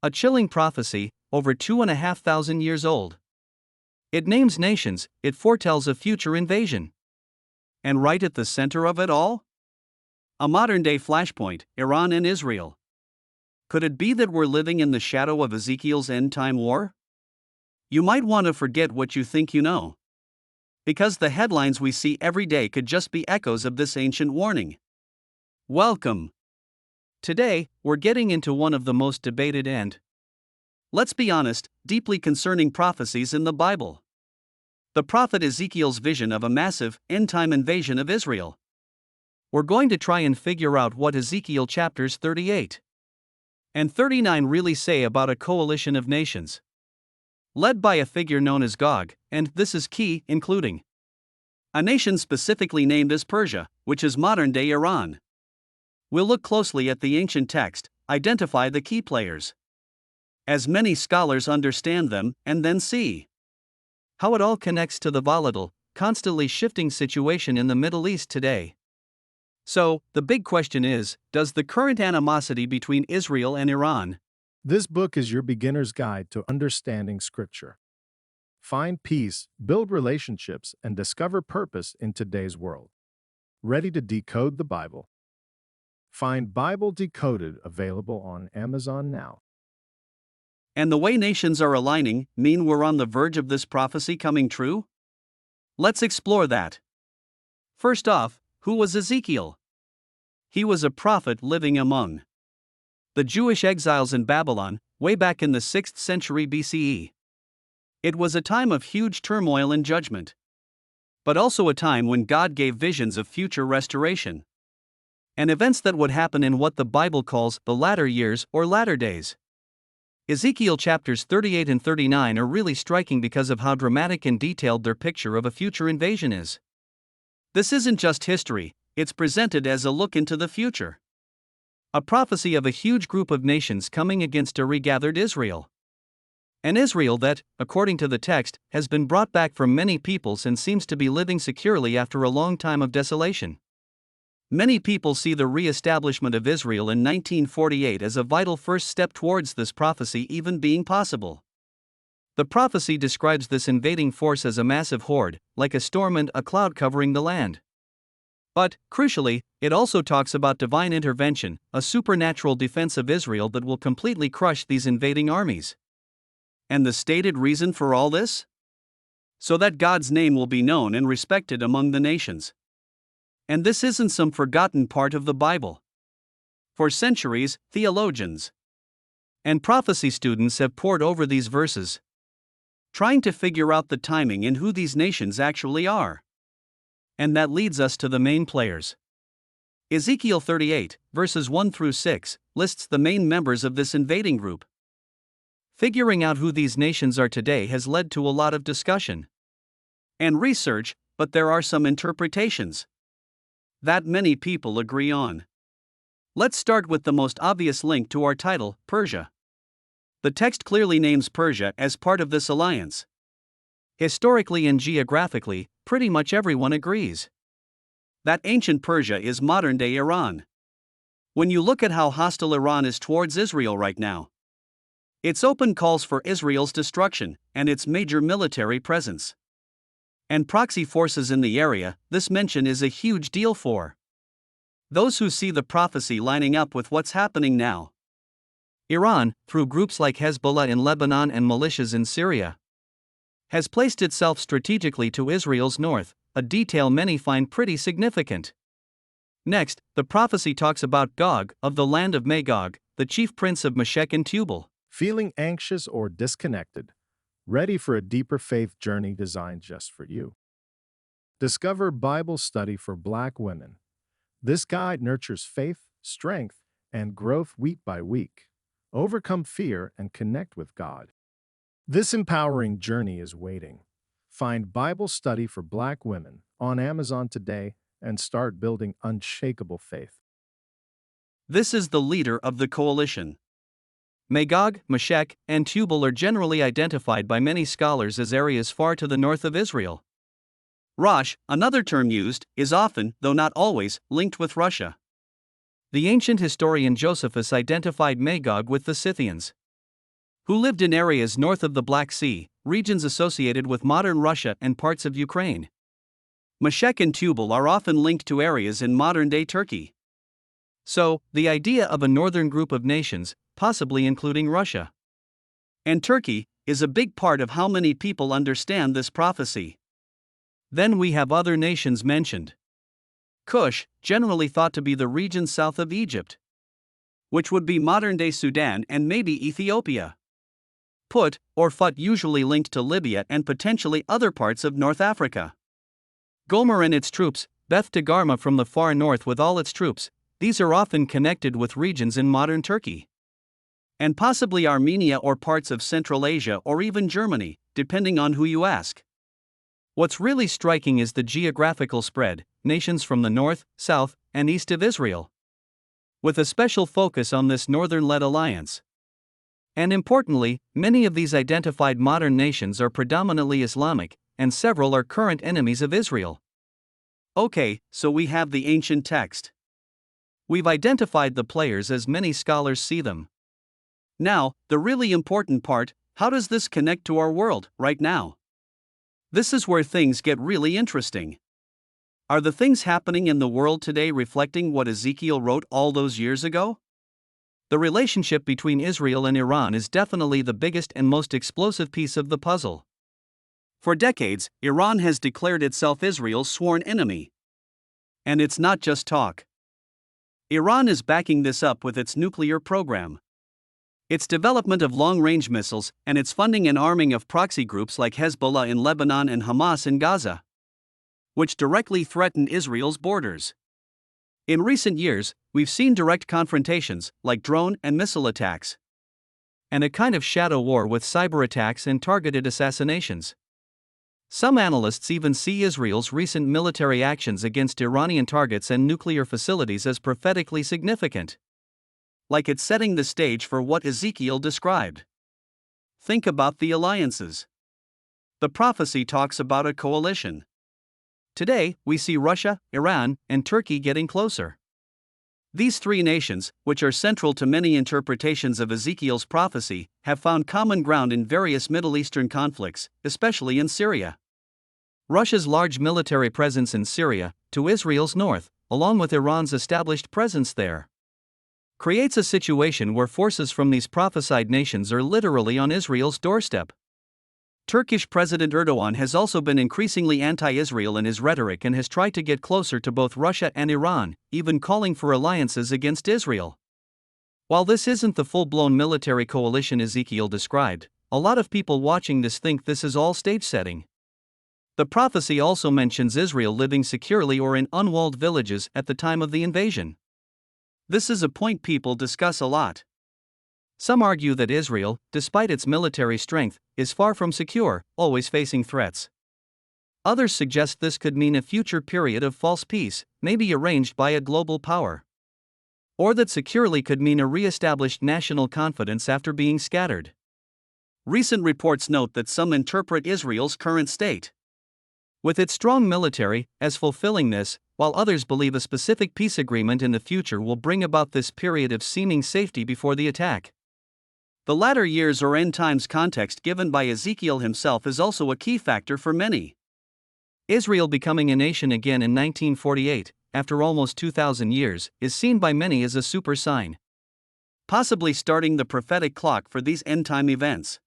A chilling prophecy, over 2,500 years old. It names nations, it foretells a future invasion. And right at the center of it all? A modern-day flashpoint, Iran and Israel. Could it be that we're living in the shadow of Ezekiel's end-time war? You might want to forget what you think you know. Because the headlines we see every day could just be echoes of this ancient warning. Welcome. Today, we're getting into one of the most debated and, let's be honest, deeply concerning prophecies in the Bible. The prophet Ezekiel's vision of a massive, end-time invasion of Israel. We're going to try and figure out what Ezekiel chapters 38 and 39 really say about a coalition of nations, led by a figure known as Gog, and this is key, including a nation specifically named as Persia, which is modern-day Iran. We'll look closely at the ancient text, identify the key players, as many scholars understand them, and then see how it all connects to the volatile, constantly shifting situation in the Middle East today. So, the big question is, does the current animosity between Israel and Iran? This book is your beginner's guide to understanding Scripture. Find peace, build relationships, and discover purpose in today's world. Ready to decode the Bible? Find Bible Decoded available on Amazon now. And the way nations are aligning mean we're on the verge of this prophecy coming true? Let's explore that. First off, who was Ezekiel? He was a prophet living among the Jewish exiles in Babylon, way back in the 6th century BCE. It was a time of huge turmoil and judgment, but also a time when God gave visions of future restoration and events that would happen in what the Bible calls the latter years or latter days. Ezekiel chapters 38 and 39 are really striking because of how dramatic and detailed their picture of a future invasion is. This isn't just history, it's presented as a look into the future. A prophecy of a huge group of nations coming against a regathered Israel. An Israel that, according to the text, has been brought back from many peoples and seems to be living securely after a long time of desolation. Many people see the re-establishment of Israel in 1948 as a vital first step towards this prophecy even being possible. The prophecy describes this invading force as a massive horde, like a storm and a cloud covering the land. But, crucially, it also talks about divine intervention, a supernatural defense of Israel that will completely crush these invading armies. And the stated reason for all this? So that God's name will be known and respected among the nations. And this isn't some forgotten part of the Bible. For centuries, theologians and prophecy students have pored over these verses, trying to figure out the timing and who these nations actually are. And that leads us to the main players. Ezekiel 38, verses 1 through 6, lists the main members of this invading group. Figuring out who these nations are today has led to a lot of discussion and research, but there are some interpretations that many people agree on. Let's start with the most obvious link to our title, Persia. The text clearly names Persia as part of this alliance. Historically and geographically, pretty much everyone agrees that ancient Persia is modern-day Iran. When you look at how hostile Iran is towards Israel right now, its open calls for Israel's destruction and its major military presence and proxy forces in the area, this mention is a huge deal for those who see the prophecy lining up with what's happening now. Iran, through groups like Hezbollah in Lebanon and militias in Syria, has placed itself strategically to Israel's north, a detail many find pretty significant. Next, the prophecy talks about Gog, of the land of Magog, the chief prince of Meshech and Tubal. Feeling anxious or disconnected? Ready for a deeper faith journey designed just for you? Discover Bible Study for Black Women. This guide nurtures faith, strength, and growth week by week. Overcome fear and connect with God. This empowering journey is waiting. Find Bible Study for Black Women on Amazon today and start building unshakable faith. This is the leader of the coalition. Magog, Meshech, and Tubal are generally identified by many scholars as areas far to the north of Israel. Rosh, another term used, is often, though not always, linked with Russia. The ancient historian Josephus identified Magog with the Scythians, who lived in areas north of the Black Sea, regions associated with modern Russia and parts of Ukraine. Meshech and Tubal are often linked to areas in modern-day Turkey. So, the idea of a northern group of nations, possibly including Russia and Turkey, is a big part of how many people understand this prophecy. Then we have other nations mentioned. Cush, generally thought to be the region south of Egypt, which would be modern-day Sudan and maybe Ethiopia. Put, or Phut, usually linked to Libya and potentially other parts of North Africa. Gomer and its troops, Beth Togarmah from the far north with all its troops, these are often connected with regions in modern Turkey. And possibly Armenia or parts of Central Asia or even Germany, depending on who you ask. What's really striking is the geographical spread, nations from the north, south, and east of Israel, with a special focus on this northern-led alliance. And importantly, many of these identified modern nations are predominantly Islamic, and several are current enemies of Israel. Okay, so we have the ancient text. We've identified the players as many scholars see them. Now, the really important part: how does this connect to our world, right now? This is where things get really interesting. Are the things happening in the world today reflecting what Ezekiel wrote all those years ago? The relationship between Israel and Iran is definitely the biggest and most explosive piece of the puzzle. For decades, Iran has declared itself Israel's sworn enemy. And it's not just talk. Iran is backing this up with its nuclear program, its development of long-range missiles, and its funding and arming of proxy groups like Hezbollah in Lebanon and Hamas in Gaza, which directly threaten Israel's borders. In recent years, we've seen direct confrontations, like drone and missile attacks, and a kind of shadow war with cyber attacks and targeted assassinations. Some analysts even see Israel's recent military actions against Iranian targets and nuclear facilities as prophetically significant, like it's setting the stage for what Ezekiel described. Think about the alliances. The prophecy talks about a coalition. Today, we see Russia, Iran, and Turkey getting closer. These three nations, which are central to many interpretations of Ezekiel's prophecy, have found common ground in various Middle Eastern conflicts, especially in Syria. Russia's large military presence in Syria, to Israel's north, along with Iran's established presence there, creates a situation where forces from these prophesied nations are literally on Israel's doorstep. Turkish President Erdogan has also been increasingly anti-Israel in his rhetoric and has tried to get closer to both Russia and Iran, even calling for alliances against Israel. While this isn't the full-blown military coalition Ezekiel described, a lot of people watching this think this is all stage setting. The prophecy also mentions Israel living securely or in unwalled villages at the time of the invasion. This is a point people discuss a lot. Some argue that Israel, despite its military strength, is far from secure, always facing threats. Others suggest this could mean a future period of false peace, maybe arranged by a global power. Or that securely could mean a re-established national confidence after being scattered. Recent reports note that some interpret Israel's current state, with its strong military, as fulfilling this, while others believe a specific peace agreement in the future will bring about this period of seeming safety before the attack. The latter years or end times context given by Ezekiel himself is also a key factor for many. Israel becoming a nation again in 1948, after almost 2,000 years, is seen by many as a super sign, possibly starting the prophetic clock for these end-time events.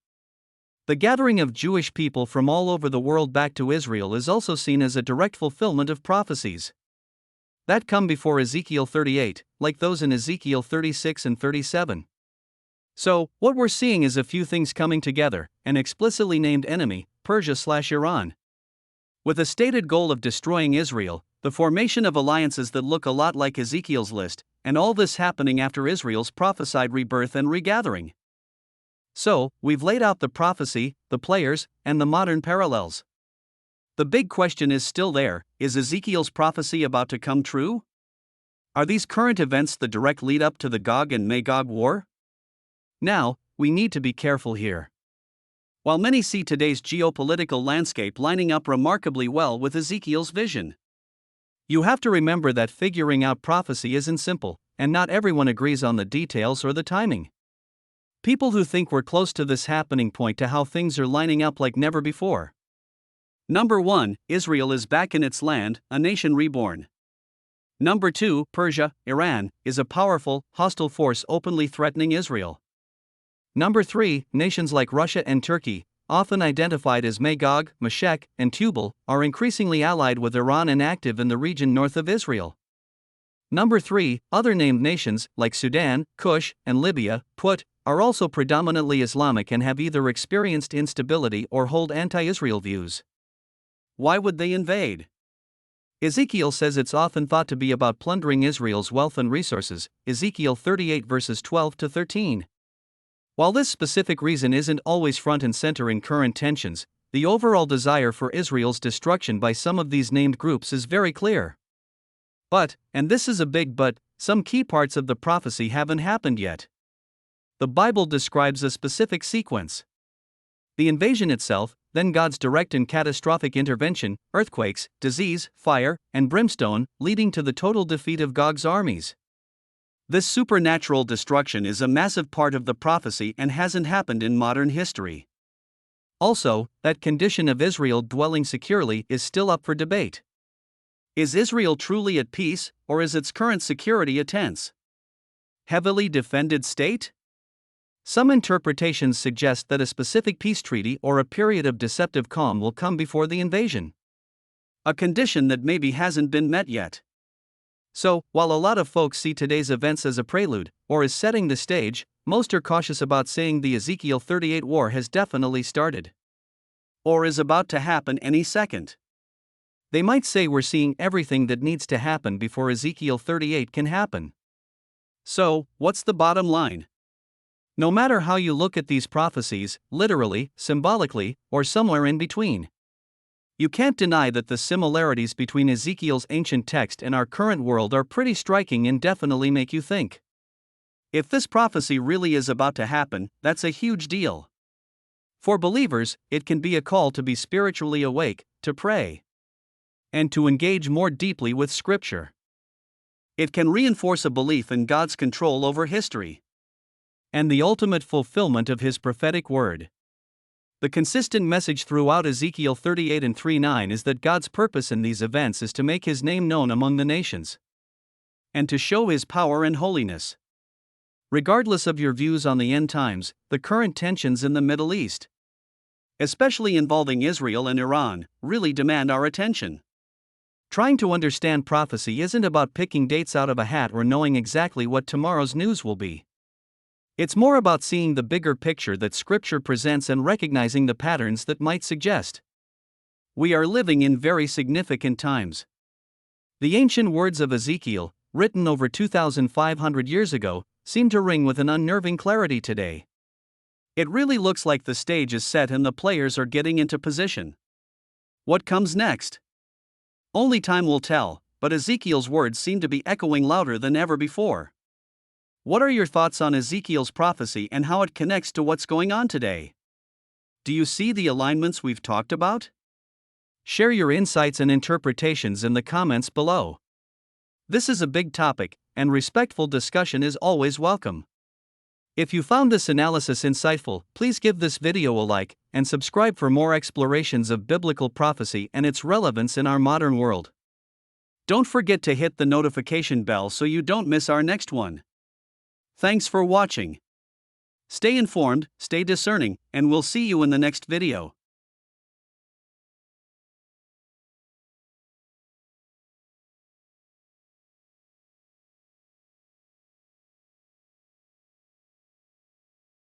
The gathering of Jewish people from all over the world back to Israel is also seen as a direct fulfillment of prophecies that come before Ezekiel 38, like those in Ezekiel 36 and 37. So, what we're seeing is a few things coming together: an explicitly named enemy, Persia/Iran, with a stated goal of destroying Israel, the formation of alliances that look a lot like Ezekiel's list, and all this happening after Israel's prophesied rebirth and regathering. So, we've laid out the prophecy, the players, and the modern parallels. The big question is still there: is Ezekiel's prophecy about to come true? Are these current events the direct lead-up to the Gog and Magog war? Now, we need to be careful here. While many see today's geopolitical landscape lining up remarkably well with Ezekiel's vision, you have to remember that figuring out prophecy isn't simple, and not everyone agrees on the details or the timing. People who think we're close to this happening point to how things are lining up like never before. Number 1, Israel is back in its land, a nation reborn. Number 2, Persia, Iran, is a powerful, hostile force openly threatening Israel. Number 3, nations like Russia and Turkey, often identified as Magog, Meshech, and Tubal, are increasingly allied with Iran and active in the region north of Israel. Number 3, other named nations, like Sudan, Kush, and Libya, are also predominantly Islamic and have either experienced instability or hold anti-Israel views. Why would they invade? Ezekiel says it's often thought to be about plundering Israel's wealth and resources, Ezekiel 38 verses 12 to 13. While this specific reason isn't always front and center in current tensions, the overall desire for Israel's destruction by some of these named groups is very clear. But, and this is a big but, some key parts of the prophecy haven't happened yet. The Bible describes a specific sequence: the invasion itself, then God's direct and catastrophic intervention, earthquakes, disease, fire, and brimstone, leading to the total defeat of Gog's armies. This supernatural destruction is a massive part of the prophecy and hasn't happened in modern history. Also, that condition of Israel dwelling securely is still up for debate. Is Israel truly at peace, or is its current security a tense, heavily defended state? Some interpretations suggest that a specific peace treaty or a period of deceptive calm will come before the invasion, a condition that maybe hasn't been met yet. So, while a lot of folks see today's events as a prelude, or as setting the stage, most are cautious about saying the Ezekiel 38 war has definitely started, or is about to happen any second. They might say we're seeing everything that needs to happen before Ezekiel 38 can happen. So, what's the bottom line? No matter how you look at these prophecies, literally, symbolically, or somewhere in between, you can't deny that the similarities between Ezekiel's ancient text and our current world are pretty striking and definitely make you think. If this prophecy really is about to happen, that's a huge deal. For believers, it can be a call to be spiritually awake, to pray, and to engage more deeply with Scripture. It can reinforce a belief in God's control over history and the ultimate fulfillment of His prophetic word. The consistent message throughout Ezekiel 38 and 3:9 is that God's purpose in these events is to make His name known among the nations and to show His power and holiness. Regardless of your views on the end times, the current tensions in the Middle East, especially involving Israel and Iran, really demand our attention. Trying to understand prophecy isn't about picking dates out of a hat or knowing exactly what tomorrow's news will be. It's more about seeing the bigger picture that Scripture presents and recognizing the patterns that might suggest we are living in very significant times. The ancient words of Ezekiel, written over 2,500 years ago, seem to ring with an unnerving clarity today. It really looks like the stage is set and the players are getting into position. What comes next? Only time will tell, but Ezekiel's words seem to be echoing louder than ever before. What are your thoughts on Ezekiel's prophecy and how it connects to what's going on today? Do you see the alignments we've talked about? Share your insights and interpretations in the comments below. This is a big topic, and respectful discussion is always welcome. If you found this analysis insightful, please give this video a like and subscribe for more explorations of biblical prophecy and its relevance in our modern world. Don't forget to hit the notification bell so you don't miss our next one. Thanks for watching. Stay informed, stay discerning, and we'll see you in the next video.